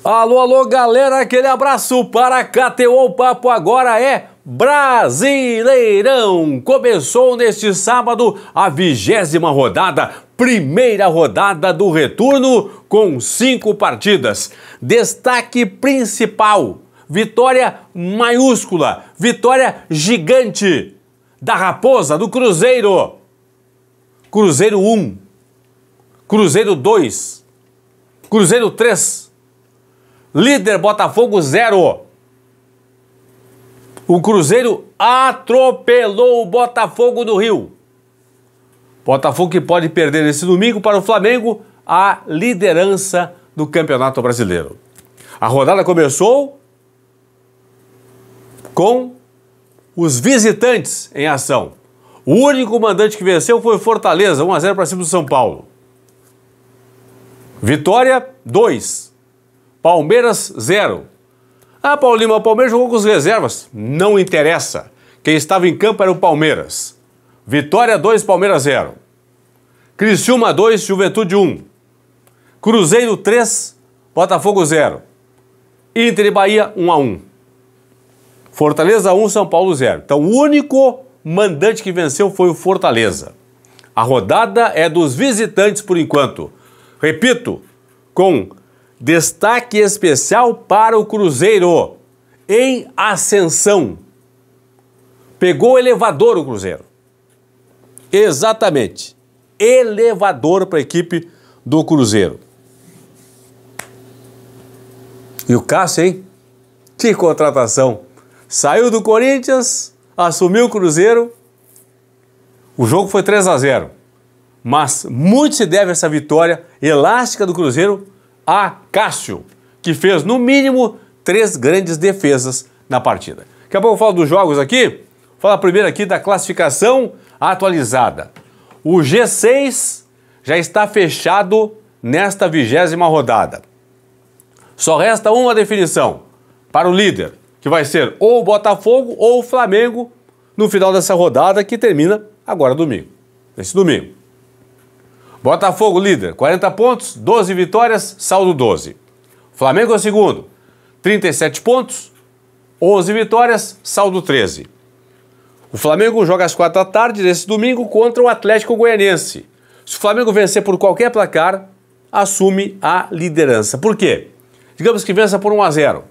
Alô, alô, galera, aquele abraço para a KTO. O papo agora é Brasileirão. Começou neste sábado a 20ª rodada, primeira rodada do retorno com 5 partidas. Destaque principal, vitória maiúscula, vitória gigante da Raposa, do Cruzeiro. Cruzeiro 1, Cruzeiro 2, Cruzeiro 3, líder Botafogo 0. O Cruzeiro atropelou o Botafogo do Rio. Botafogo que pode perder esse domingo para o Flamengo a liderança do Campeonato Brasileiro. A rodada começou com os visitantes em ação. O único mandante que venceu foi o Fortaleza, 1-0 para cima do São Paulo. Vitória 2. Palmeiras 0. Ah, Paulinho, o Palmeiras jogou com as reservas. Não interessa. Quem estava em campo era o Palmeiras. Vitória 2, Palmeiras 0. Criciúma 2, Juventude 1. Cruzeiro 3, Botafogo 0. Inter e Bahia 1-1. Fortaleza 1, São Paulo 0. Então o único mandante que venceu foi o Fortaleza. A rodada é dos visitantes por enquanto. Repito, com destaque especial para o Cruzeiro, em ascensão. Pegou o elevador o Cruzeiro. Exatamente. Elevador para a equipe do Cruzeiro. E o Cássio, hein? Que contratação. Saiu do Corinthians, assumiu o Cruzeiro. O jogo foi 3-0. Mas muito se deve a essa vitória elástica do Cruzeiro a Cássio, que fez no mínimo 3 grandes defesas na partida. Daqui a pouco eu falo dos jogos aqui. Vou falar primeiro aqui da classificação atualizada. O G6 já está fechado nesta 20ª rodada. Só resta uma definição para o líder, que vai ser ou o Botafogo ou o Flamengo no final dessa rodada, que termina agora domingo. Esse domingo. Botafogo líder, 40 pontos, 12 vitórias, saldo 12. Flamengo é o segundo, 37 pontos, 11 vitórias, saldo 13. O Flamengo joga às 4 da tarde desse domingo contra o Atlético Goianiense. Se o Flamengo vencer por qualquer placar, assume a liderança. Por quê? Digamos que vença por 1-0.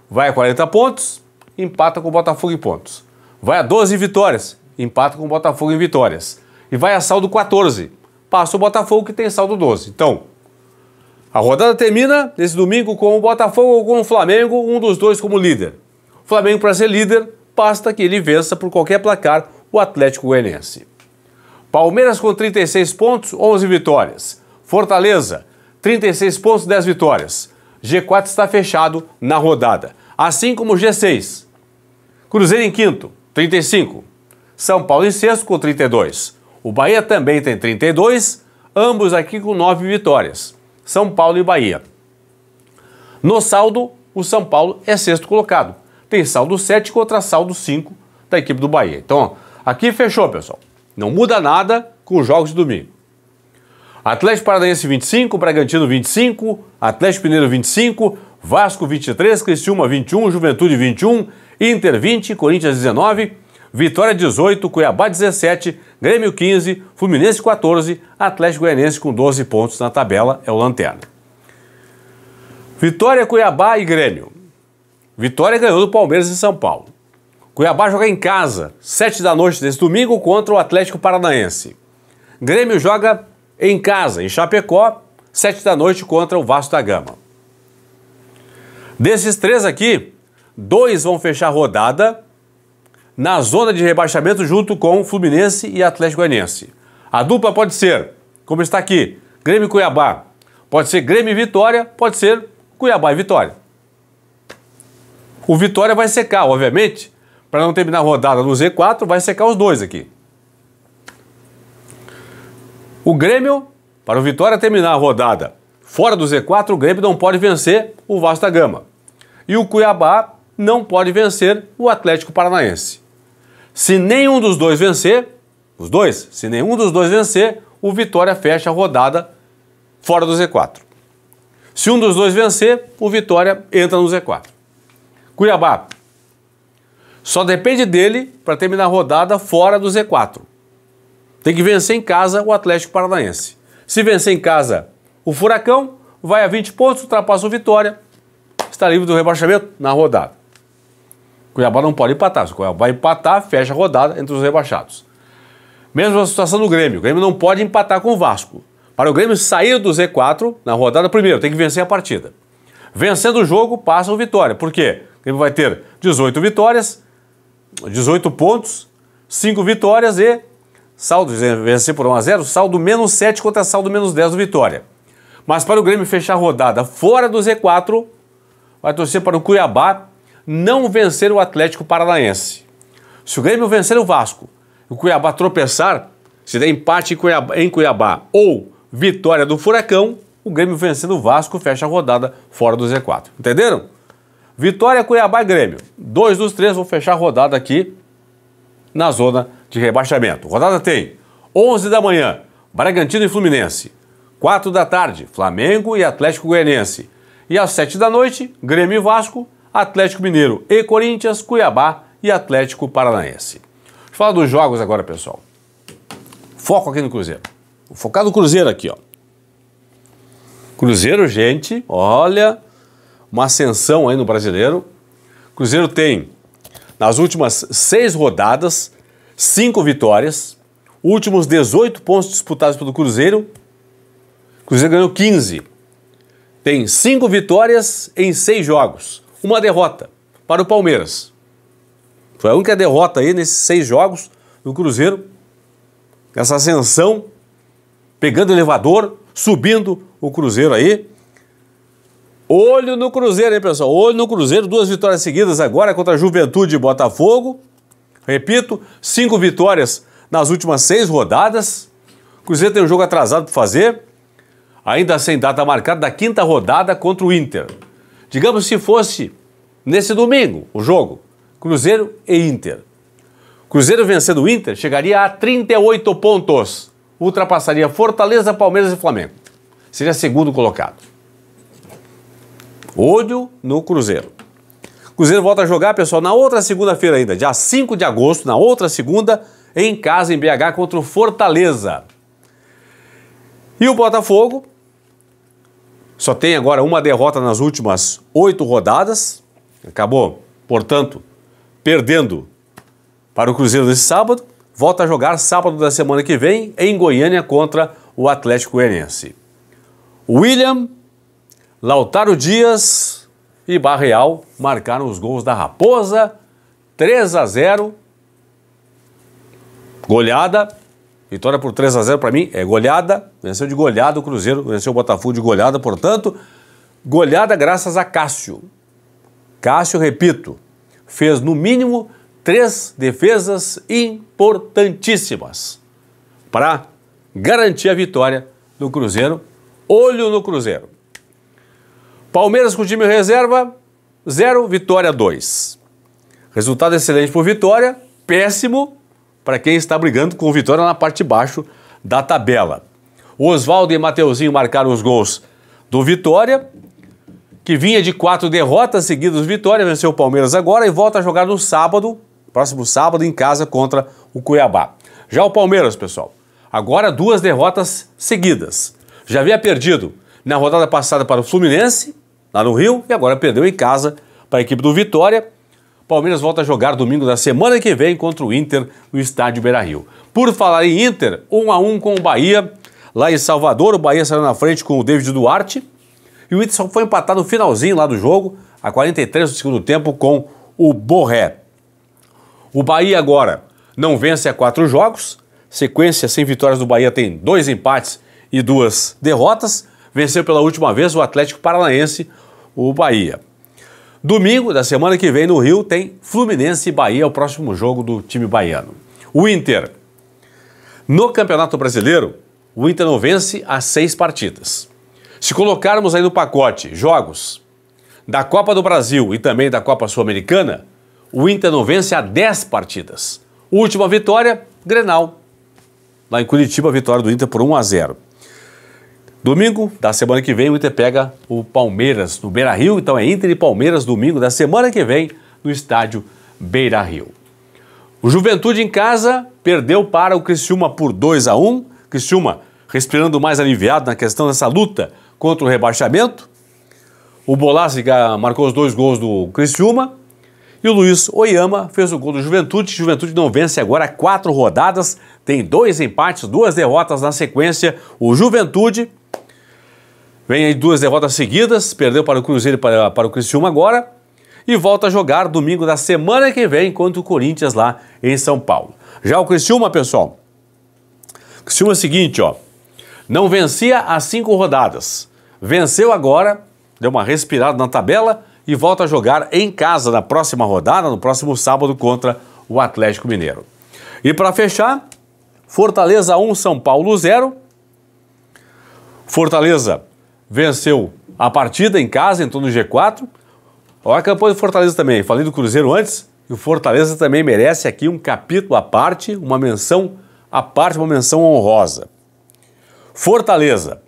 Vai a 40 pontos, empata com o Botafogo em pontos. Vai a 12 vitórias, empata com o Botafogo em vitórias. E vai a saldo 14. Passa o Botafogo, que tem saldo 12. Então, a rodada termina nesse domingo com o Botafogo ou com o Flamengo, um dos dois como líder. O Flamengo, para ser líder, basta que ele vença por qualquer placar o Atlético Goianiense. Palmeiras com 36 pontos, 11 vitórias. Fortaleza, 36 pontos, 10 vitórias. G4 está fechado na rodada, assim como o G6. Cruzeiro em quinto, 35. São Paulo em sexto com 32. O Bahia também tem 32, ambos aqui com 9 vitórias. São Paulo e Bahia. No saldo, o São Paulo é sexto colocado. Tem saldo 7 contra saldo 5 da equipe do Bahia. Então, ó, aqui fechou, pessoal. Não muda nada com os jogos de domingo. Atlético Paranaense 25, Bragantino 25, Atlético Mineiro 25, Vasco 23, Criciúma 21, Juventude 21, Inter 20, Corinthians 19, Vitória 18, Cuiabá 17, Grêmio 15, Fluminense 14, Atlético Goianiense com 12 pontos na tabela, é o lanterna. Vitória, Cuiabá e Grêmio. Vitória ganhou do Palmeiras e São Paulo. Cuiabá joga em casa, 7 da noite desse domingo contra o Atlético Paranaense. Grêmio joga em casa, em Chapecó, 7 da noite contra o Vasco da Gama. Desses 3 aqui, 2 vão fechar a rodada na zona de rebaixamento junto com Fluminense e Atlético Goianiense. A dupla pode ser, como está aqui, Grêmio e Cuiabá. Pode ser Grêmio e Vitória, pode ser Cuiabá e Vitória. O Vitória vai secar, obviamente, para não terminar a rodada no Z4, vai secar os 2 aqui. O Grêmio, para o Vitória terminar a rodada fora do Z4, o Grêmio não pode vencer o Vasco da Gama. E o Cuiabá não pode vencer o Atlético Paranaense. Se nenhum dos dois vencer, se nenhum dos dois vencer, o Vitória fecha a rodada fora do Z4. Se um dos dois vencer, o Vitória entra no Z4. Cuiabá. Só depende dele para terminar a rodada fora do Z4. Tem que vencer em casa o Atlético Paranaense. Se vencer em casa o Furacão, vai a 20 pontos, ultrapassa o Vitória, está livre do rebaixamento na rodada. Cuiabá não pode empatar. Se o Cuiabá empatar, fecha a rodada entre os rebaixados. Mesma situação do Grêmio. O Grêmio não pode empatar com o Vasco. Para o Grêmio sair do Z4 na rodada, primeiro tem que vencer a partida. Vencendo o jogo, passa o Vitória. Por quê? O Grêmio vai ter 18 vitórias, 18 pontos, 5 vitórias e saldo, vencer por 1-0, saldo menos 7 contra saldo menos 10 do Vitória. Mas para o Grêmio fechar a rodada fora do Z4, vai torcer para o Cuiabá não vencer o Atlético Paranaense. Se o Grêmio vencer o Vasco, o Cuiabá tropeçar, se der empate em Cuiabá ou vitória do Furacão, o Grêmio vencendo o Vasco fecha a rodada fora do Z4. Entenderam? Vitória, Cuiabá e Grêmio. 2 dos 3 vão fechar a rodada aqui na zona de rebaixamento. Rodada tem 11 da manhã, Bragantino e Fluminense. 4 da tarde, Flamengo e Atlético Goianiense. E às 7 da noite, Grêmio e Vasco, Atlético Mineiro e Corinthians, Cuiabá e Atlético Paranaense. Deixa eu falar dos jogos agora, pessoal. Foco aqui no Cruzeiro. Vou focar no Cruzeiro aqui, ó. Cruzeiro, gente, olha, uma ascensão aí no Brasileiro. Cruzeiro tem, nas últimas 6 rodadas, 5 vitórias. Últimos 18 pontos disputados pelo Cruzeiro. Cruzeiro ganhou 15. Tem 5 vitórias em 6 jogos. Uma derrota para o Palmeiras. Foi a única derrota aí nesses 6 jogos do Cruzeiro. Essa ascensão, pegando elevador, subindo o Cruzeiro aí. Olho no Cruzeiro, hein, pessoal? Olho no Cruzeiro. 2 vitórias seguidas agora contra a Juventude e Botafogo. Repito, 5 vitórias nas últimas 6 rodadas. O Cruzeiro tem um jogo atrasado para fazer. Ainda sem data marcada, da 5ª rodada contra o Inter. Digamos se fosse nesse domingo o jogo, Cruzeiro e Inter. Cruzeiro vencendo o Inter chegaria a 38 pontos. Ultrapassaria Fortaleza, Palmeiras e Flamengo. Seria segundo colocado. Olho no Cruzeiro. Cruzeiro volta a jogar, pessoal, na outra segunda-feira ainda, dia 5 de agosto, na outra segunda, em casa, em BH, contra o Fortaleza. E o Botafogo só tem agora uma derrota nas últimas 8 rodadas. Acabou, portanto, perdendo para o Cruzeiro nesse sábado. Volta a jogar sábado da semana que vem em Goiânia contra o Atlético Goianiense. William, Lautaro Dias e Barreal marcaram os gols da Raposa. 3-0. Goleada. Vitória por 3-0 para mim é goleada. Venceu de goleada o Cruzeiro, venceu o Botafogo de goleada, portanto, goleada graças a Cássio. Cássio, repito, fez no mínimo 3 defesas importantíssimas para garantir a vitória do Cruzeiro. Olho no Cruzeiro. Palmeiras com time reserva, 0, Vitória 2. Resultado excelente por Vitória, péssimo para quem está brigando com o Vitória na parte de baixo da tabela. Oswaldo e Mateuzinho marcaram os gols do Vitória, que vinha de 4 derrotas seguidas do Vitória, venceu o Palmeiras agora e volta a jogar no sábado, próximo sábado, em casa contra o Cuiabá. Já o Palmeiras, pessoal, agora 2 derrotas seguidas. Já havia perdido na rodada passada para o Fluminense, lá no Rio, e agora perdeu em casa para a equipe do Vitória. Palmeiras volta a jogar domingo da semana que vem contra o Inter no estádio Beira-Rio. Por falar em Inter, 1-1 com o Bahia, lá em Salvador. O Bahia saiu na frente com o David Duarte. E o Inter só foi empatar no finalzinho lá do jogo, a 43 do segundo tempo, com o Borré. O Bahia agora não vence há 4 jogos. Sequência sem vitórias do Bahia tem 2 empates e 2 derrotas. Venceu pela última vez o Atlético Paranaense, o Bahia. Domingo da semana que vem no Rio tem Fluminense e Bahia, o próximo jogo do time baiano. O Inter, no Campeonato Brasileiro, o Inter não vence há 6 partidas. Se colocarmos aí no pacote jogos da Copa do Brasil e também da Copa Sul-Americana, o Inter não vence há 10 partidas. Última vitória, Grenal. Lá em Curitiba, a vitória do Inter por 1-0. Domingo da semana que vem o Inter pega o Palmeiras no Beira-Rio, então é Inter e Palmeiras domingo da semana que vem no estádio Beira-Rio. O Juventude em casa perdeu para o Criciúma por 2-1, Criciúma respirando mais aliviado na questão dessa luta contra o rebaixamento. O Bolassi marcou os 2 gols do Criciúma e o Luiz Oyama fez o gol do Juventude. Juventude não vence agora 4 rodadas, tem 2 empates, 2 derrotas na sequência. O Juventude vem aí 2 derrotas seguidas, perdeu para o Cruzeiro e para o Criciúma agora e volta a jogar domingo da semana que vem contra o Corinthians lá em São Paulo. Já o Criciúma, pessoal, o Criciúma é o seguinte, ó, não vencia há 5 rodadas, venceu agora, deu uma respirada na tabela e volta a jogar em casa na próxima rodada, no próximo sábado contra o Atlético Mineiro. E para fechar, Fortaleza 1, São Paulo 0. Fortaleza venceu a partida em casa, entrou no G4. Olha a campanha do Fortaleza também, falei do Cruzeiro antes, e o Fortaleza também merece aqui um capítulo à parte, uma menção à parte, uma menção honrosa. Fortaleza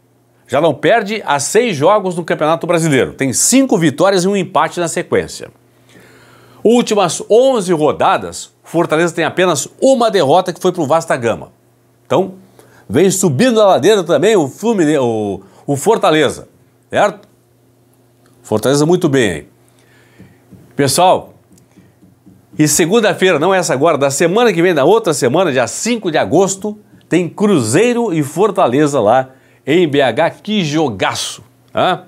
já não perde há 6 jogos no Campeonato Brasileiro. Tem 5 vitórias e um empate na sequência. Últimas 11 rodadas, Fortaleza tem apenas uma derrota que foi para o Vasco da Gama. Então, vem subindo a ladeira também o Fortaleza, certo? Fortaleza muito bem aí. Pessoal, e segunda-feira, não essa agora, da semana que vem, da outra semana, dia 5 de agosto, tem Cruzeiro e Fortaleza lá em BH, que jogaço! Hein?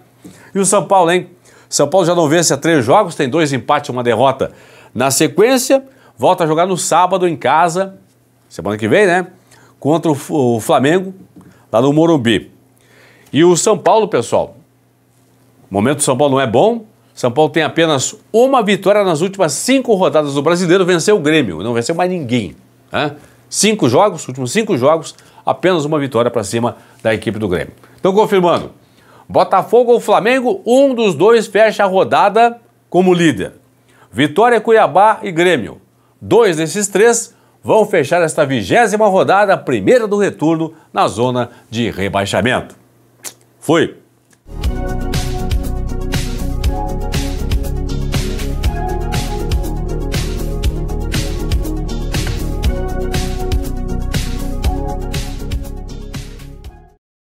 E o São Paulo, hein? São Paulo já não vence há 3 jogos, tem 2 empates e uma derrota na sequência, volta a jogar no sábado em casa, semana que vem, né? Contra o Flamengo, lá no Morumbi. E o São Paulo, pessoal, o momento do São Paulo não é bom, São Paulo tem apenas uma vitória nas últimas 5 rodadas do Brasileiro, venceu o Grêmio, não venceu mais ninguém, né? 5 jogos, últimos 5 jogos, apenas uma vitória para cima da equipe do Grêmio. Então, confirmando, Botafogo ou Flamengo, um dos 2 fecha a rodada como líder. Vitória, Cuiabá e Grêmio. 2 desses 3 vão fechar esta 20ª rodada, a primeira do retorno na zona de rebaixamento. Fui!